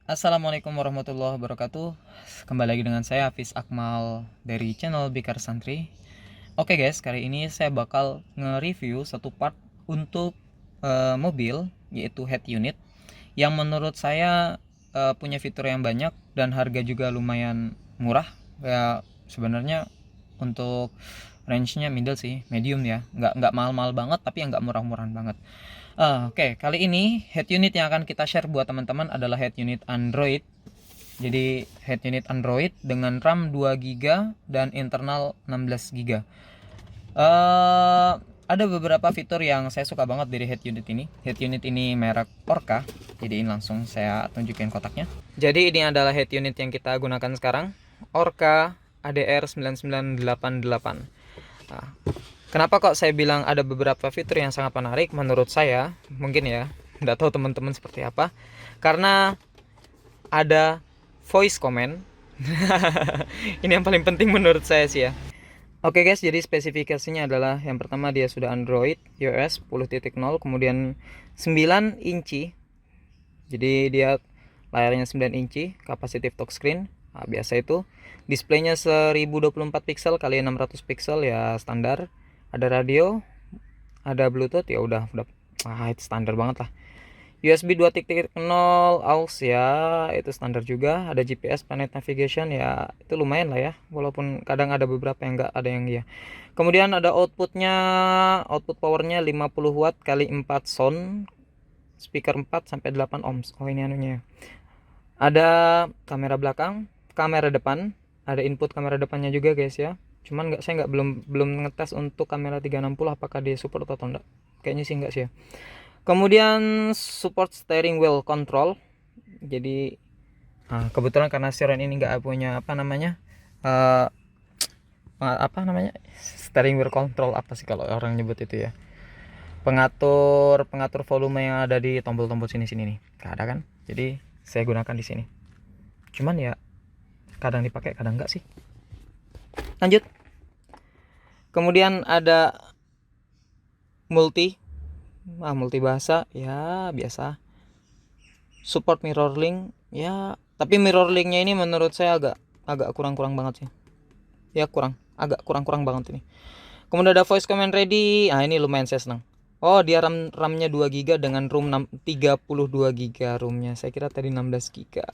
Assalamualaikum warahmatullahi wabarakatuh. Kembali lagi dengan saya Hafiz Akmal dari channel Bikar Santri. Oke guys, kali ini saya bakal nge-review satu part untuk mobil, yaitu head unit, yang menurut saya punya fitur yang banyak dan harga juga lumayan murah. Ya sebenarnya untuk range-nya middle sih, medium ya, nggak mahal-mahal banget tapi yang nggak murah-murahan banget. Oke, kali ini head unit yang akan kita share buat teman-teman adalah head unit Android. Jadi head unit Android dengan RAM 2 GB dan internal 16 GB. Ada beberapa fitur yang saya suka banget dari head unit ini. Head unit ini merek Orca. Jadi langsung saya tunjukin kotaknya. Jadi ini adalah head unit yang kita gunakan sekarang, Orca ADR 9988. Nah, kenapa kok saya bilang ada beberapa fitur yang sangat menarik menurut saya? Mungkin ya, nggak tahu teman-teman seperti apa. Karena ada voice comment. Ini yang paling penting menurut saya sih ya. Oke guys, jadi spesifikasinya adalah yang pertama dia sudah Android iOS 10.0, kemudian 9 inci. Jadi dia layarnya 9 inci, capacitive touchscreen. Nah, biasa itu displaynya 1024 pixel kali 600 pixel ya standar. Ada radio, ada Bluetooth ya udah itu standar banget lah. USB 2.0 aux ya itu standar juga. Ada GPS planet navigation ya itu lumayan lah ya, walaupun kadang ada beberapa yang enggak, ada yang ya. Kemudian ada output powernya 50 watt kali 4 sound, speaker 4 sampai 8 ohms. Oh ini anunya. Ada kamera belakang, kamera depan, ada input kamera depannya juga guys ya. Cuman saya belum ngetes untuk kamera 360 apakah dia support atau enggak. Kayaknya sih enggak sih ya. Kemudian support steering wheel control. Jadi kebetulan karena Siren ini nggak punya uh, steering wheel control, apa sih kalau orang nyebut itu ya, pengatur volume yang ada di tombol-tombol sini nih, nggak ada kan. Jadi saya gunakan di sini. Cuman ya kadang dipakai kadang nggak sih. Lanjut. Kemudian ada multi bahasa ya biasa. Support mirroring ya, tapi mirroringnya ini menurut saya agak kurang banget sih ya, agak kurang banget ini. Kemudian ada voice command ready. Ini lumayan saya senang. Oh dia RAM-nya 2 GB dengan room 32 GB roomnya. Saya kira tadi 16 GB.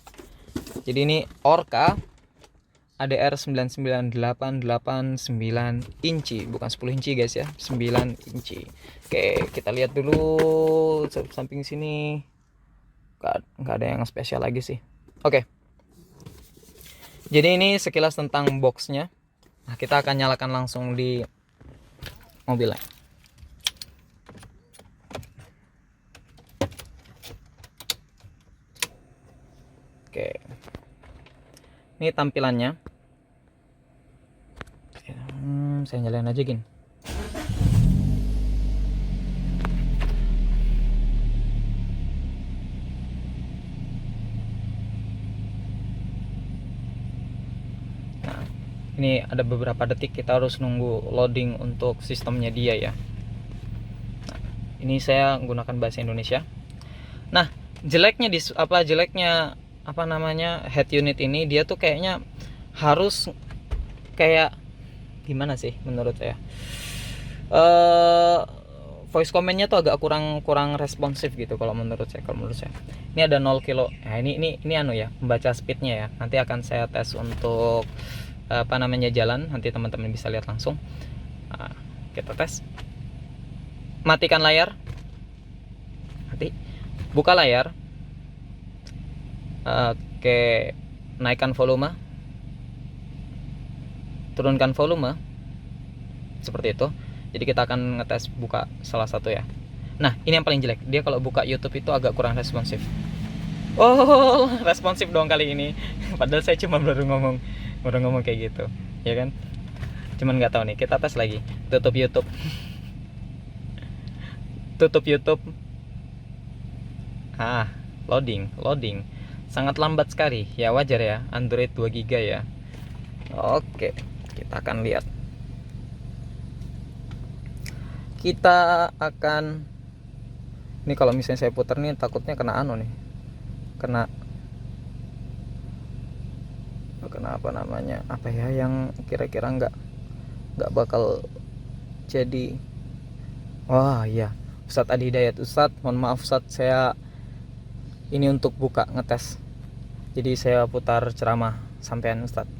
Jadi ini Orca ADR 99889 inci, bukan 10 inci guys ya, 9 inci. Oke, kita lihat dulu samping sini. Nggak ada yang spesial lagi sih. Oke. Jadi ini sekilas tentang boxnya. Nah, kita akan nyalakan langsung di mobilnya. Oke. Ini tampilannya. Saya nyalain aja gini. Nah, ini ada beberapa detik kita harus nunggu loading untuk sistemnya dia ya. Nah, ini saya menggunakan bahasa Indonesia. Nah, jeleknya head unit ini, dia tuh kayaknya harus kayak gimana sih menurut saya, voice commandnya tuh agak kurang responsif gitu kalau menurut saya. Ini ada 0 kilo. Nah ini anu ya, membaca speednya ya, nanti akan saya tes untuk jalan, nanti teman-teman bisa lihat langsung. Nah, kita tes. Matikan layar, buka layar. Oke, naikkan volume, turunkan volume, seperti itu. Jadi kita akan ngetes buka salah satu ya. Nah ini yang paling jelek, dia kalau buka YouTube itu agak kurang responsif. Oh responsif dong kali ini. Padahal saya cuma baru ngomong kayak gitu ya kan. Cuman nggak tahu nih, kita tes lagi. Tutup YouTube. Loading sangat lambat sekali ya, wajar ya, Android 2 GB ya. Oke, kita akan lihat. Kita akan, ini kalau misalnya saya putar nih takutnya kena kena kenapa namanya apa ya yang kira-kira nggak bakal jadi. Wah iya, Ustadz Adi Hidayat. Ustadz, mohon maaf Ustadz, saya ini untuk buka ngetes, jadi saya putar ceramah sampean Ustadz.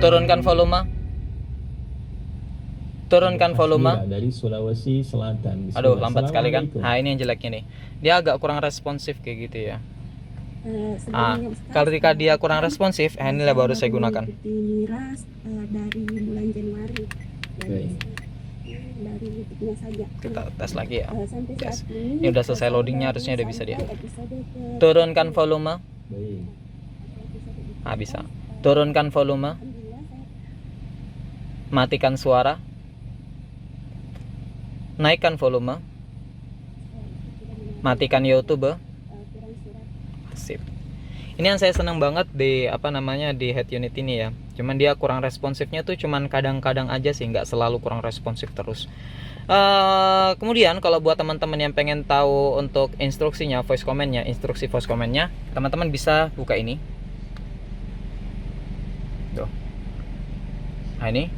Turunkan volume. Turunkan volume. Dari Sulawesi Selatan. Aduh, lambat sekali kan. Nah, ini yang jeleknya nih. Dia agak kurang responsif kayak gitu ya. Ketika dia kurang responsif, inilah baru saya gunakan. Miras dari bulan Januari. Dari YouTube-nya saja. Kita tes lagi ya. Sampai Tes. saat Ini udah selesai loadingnya, harusnya udah bisa dia. episode ke- Turunkan volume. Baik. Ah, bisa. Turunkan volume. Alhamdulillah saya Matikan suara. Naikkan volume. Matikan YouTube. kurang surat. Sip. Ini yang saya senang banget di di head unit ini ya. Cuman dia kurang responsifnya tuh cuman kadang-kadang aja sih, nggak selalu kurang responsif terus. Kemudian kalau buat teman-teman yang pengen tahu untuk instruksinya, instruksi voice commandnya, teman-teman bisa buka ini. Tuh. Nah ini,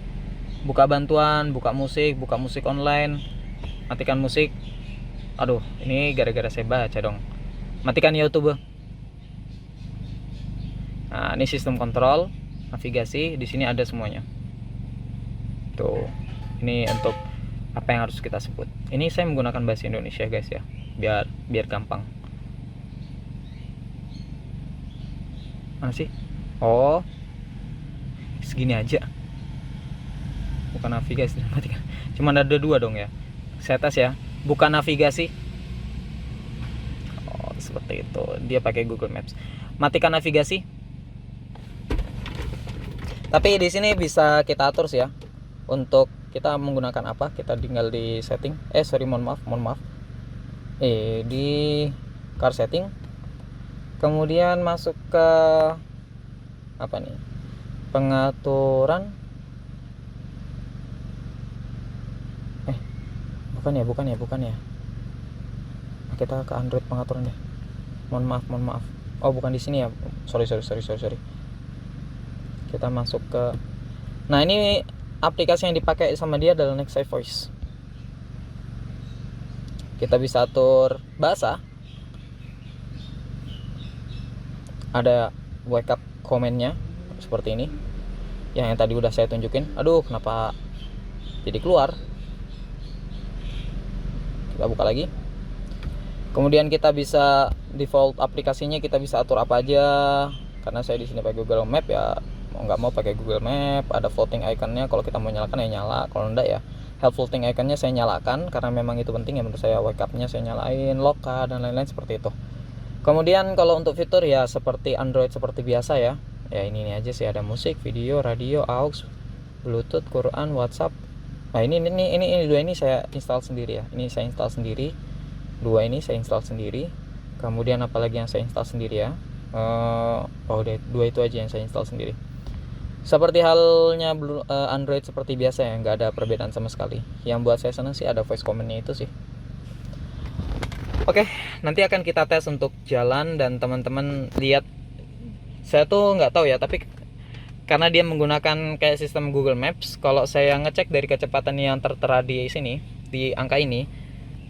buka bantuan, buka musik online, matikan musik. Aduh, ini gara-gara saya baca dong. Matikan YouTube. Nah, ini sistem kontrol, navigasi, di sini ada semuanya. Tuh, ini untuk apa yang harus kita sebut. Ini saya menggunakan bahasa Indonesia guys ya, biar gampang. Mana sih? Oh, segini aja. Bukan navigasi, matikan. Cuma ada dua dong ya. Saya tes ya. Buka navigasi. Oh, seperti itu. Dia pakai Google Maps. Matikan navigasi. Tapi di sini bisa kita atur sih ya. Untuk kita menggunakan apa? Kita tinggal di setting. Mohon maaf. Di car setting. Kemudian masuk ke apa nih? Pengaturan. Bukan ya. Kita ke Android pengaturan deh. Mohon maaf. Oh, bukan di sini ya. Sorry. Kita masuk ke. Nah, ini aplikasi yang dipakai sama dia adalah Nexai Voice. Kita bisa atur bahasa. Ada wake up komennya seperti ini. Yang tadi udah saya tunjukin. Aduh, kenapa jadi keluar? Kita buka lagi. Kemudian kita bisa default aplikasinya, kita bisa atur apa aja. Karena saya di sini pakai Google Map ya, mau nggak mau pakai Google Map. Ada floating iconnya, kalau kita mau nyalakan ya nyala, kalau enggak ya help floating iconnya saya nyalakan karena memang itu penting ya menurut saya. Wake up-nya saya nyalain, loka dan lain-lain seperti itu. Kemudian kalau untuk fitur ya seperti Android seperti biasa ya. Ya ini aja sih, ada musik, video, radio, aux, Bluetooth, Quran, WhatsApp. Nah ini dua ini saya install sendiri ya. Ini saya install sendiri. Dua ini saya install sendiri. Kemudian apalagi yang saya install sendiri ya. Dua itu aja yang saya install sendiri. Seperti halnya Android seperti biasa ya, nggak ada perbedaan sama sekali. Yang buat saya senang sih ada voice command-nya itu sih. Oke, nanti akan kita tes untuk jalan dan teman-teman lihat. Saya tuh nggak tahu ya, tapi karena dia menggunakan kayak sistem Google Maps, kalau saya ngecek dari kecepatan yang tertera di sini, di angka ini,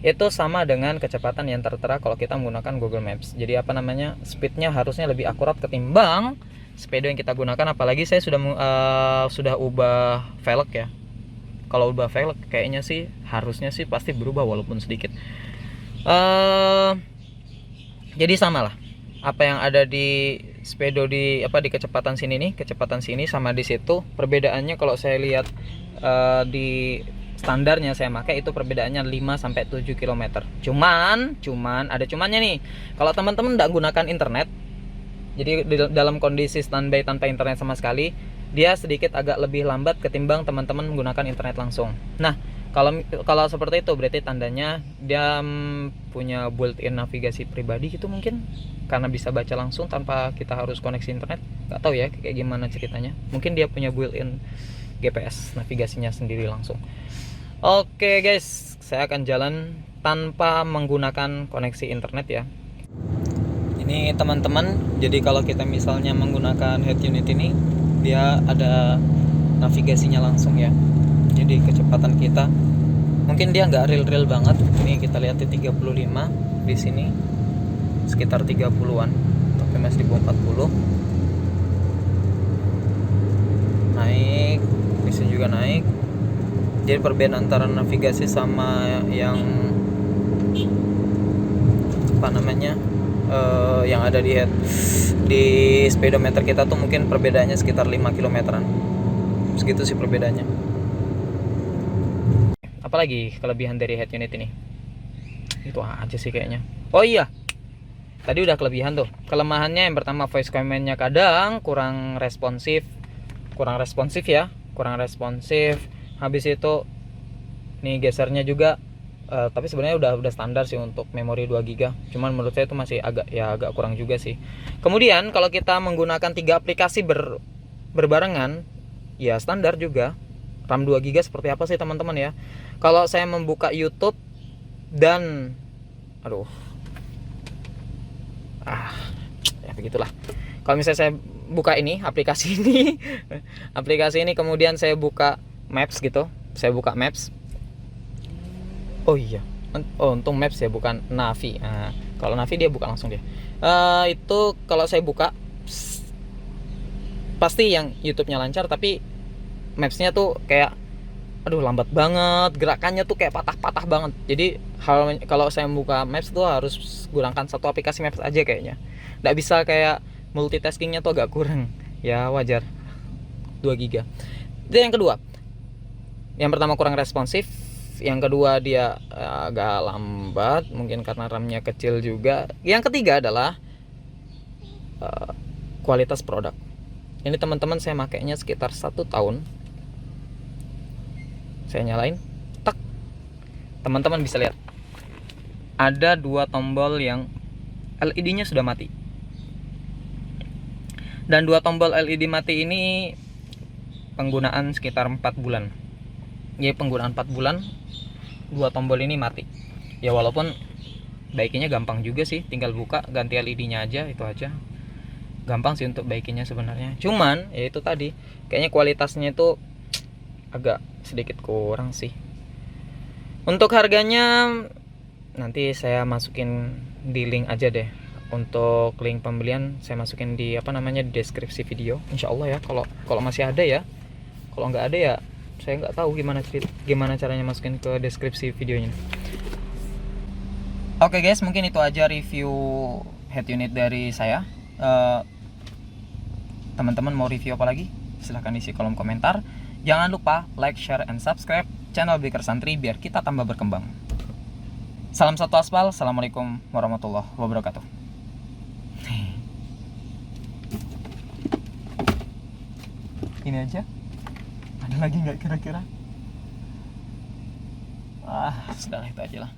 itu sama dengan kecepatan yang tertera kalau kita menggunakan Google Maps. Jadi speednya harusnya lebih akurat ketimbang sepeda yang kita gunakan. Apalagi saya sudah ubah velg ya. Kalau ubah velg kayaknya sih harusnya sih pasti berubah walaupun sedikit. Jadi samalah apa yang ada di speedo di kecepatan sini sama di situ. Perbedaannya kalau saya lihat di standarnya saya pakai itu perbedaannya 5 sampai 7 km. Cuman ada cumannya nih. Kalau teman-teman enggak gunakan internet, jadi dalam kondisi standby tanpa internet sama sekali, dia sedikit agak lebih lambat ketimbang teman-teman menggunakan internet langsung. Nah, kalau seperti itu berarti tandanya dia punya built-in navigasi pribadi gitu mungkin, karena bisa baca langsung tanpa kita harus koneksi internet. Nggak tahu ya kayak gimana ceritanya. Mungkin dia punya built-in GPS navigasinya sendiri langsung. Oke guys, saya akan jalan tanpa menggunakan koneksi internet ya. Ini teman-teman, jadi kalau kita misalnya menggunakan head unit ini, dia ada navigasinya langsung ya. Jadi kecepatan kita, mungkin dia nggak real banget. Ini kita lihat di 35, di sini sekitar 30-an, tapi masih di bawah 40. Naik, di sini juga naik. Jadi perbedaan antara navigasi sama yang apa namanya yang ada di speedometer kita tuh mungkin perbedaannya sekitar 5 kilometeran. Segitu sih perbedaannya. Apalagi kelebihan dari head unit ini? Itu aja sih kayaknya. Oh iya, tadi udah kelebihan tuh. Kelemahannya yang pertama, voice command-nya kadang kurang responsif ya, kurang responsif. Habis itu nih gesernya juga tapi sebenarnya udah standar sih untuk memori 2 GB. Cuman menurut saya itu masih agak kurang juga sih. Kemudian kalau kita menggunakan 3 aplikasi berbarengan, ya standar juga. RAM 2 GB seperti apa sih teman-teman ya? Kalau saya membuka YouTube dan ya begitulah. Kalau misalnya saya buka ini aplikasi ini kemudian saya buka Maps gitu, saya buka Maps. Oh iya, untung Maps ya, bukan Navi. Nah, kalau Navi dia buka langsung dia. Itu kalau saya buka pasti yang YouTube-nya lancar, tapi Maps-nya tuh kayak lambat banget, gerakannya tuh kayak patah-patah banget. Jadi kalau saya buka Maps tuh harus gunakan satu aplikasi Maps aja kayaknya. Nggak bisa kayak multitaskingnya tuh agak kurang. Ya wajar, 2 GB. Itu yang kedua. Yang pertama kurang responsif, yang kedua dia agak lambat, mungkin karena RAM-nya kecil juga. Yang ketiga adalah kualitas produk. Ini teman-teman saya makainya sekitar 1 tahun. Saya nyalain, tak, teman-teman bisa lihat ada 2 tombol yang LED-nya sudah mati. Dan 2 tombol LED mati ini penggunaan sekitar 4 bulan. Ya penggunaan 4 bulan 2 tombol ini mati. Ya walaupun baikinnya gampang juga sih, tinggal buka ganti LED-nya aja, itu aja. Gampang sih untuk baikinnya sebenarnya. Cuman ya itu tadi, kayaknya kualitasnya itu agak sedikit kurang sih. Untuk harganya nanti saya masukin di link aja deh. Untuk link pembelian saya masukin di di deskripsi video. Insya Allah ya, kalau masih ada ya. Kalau nggak ada ya saya nggak tahu gimana caranya masukin ke deskripsi videonya. Oke guys, mungkin itu aja review head unit dari saya. Teman-teman mau review apa lagi? Silahkan isi kolom komentar. Jangan lupa like, share, and subscribe channel Biker Santri biar kita tambah berkembang. Salam satu aspal. Assalamualaikum warahmatullahi wabarakatuh. Ini aja. Ada lagi nggak kira-kira? Sudah itu aja lah.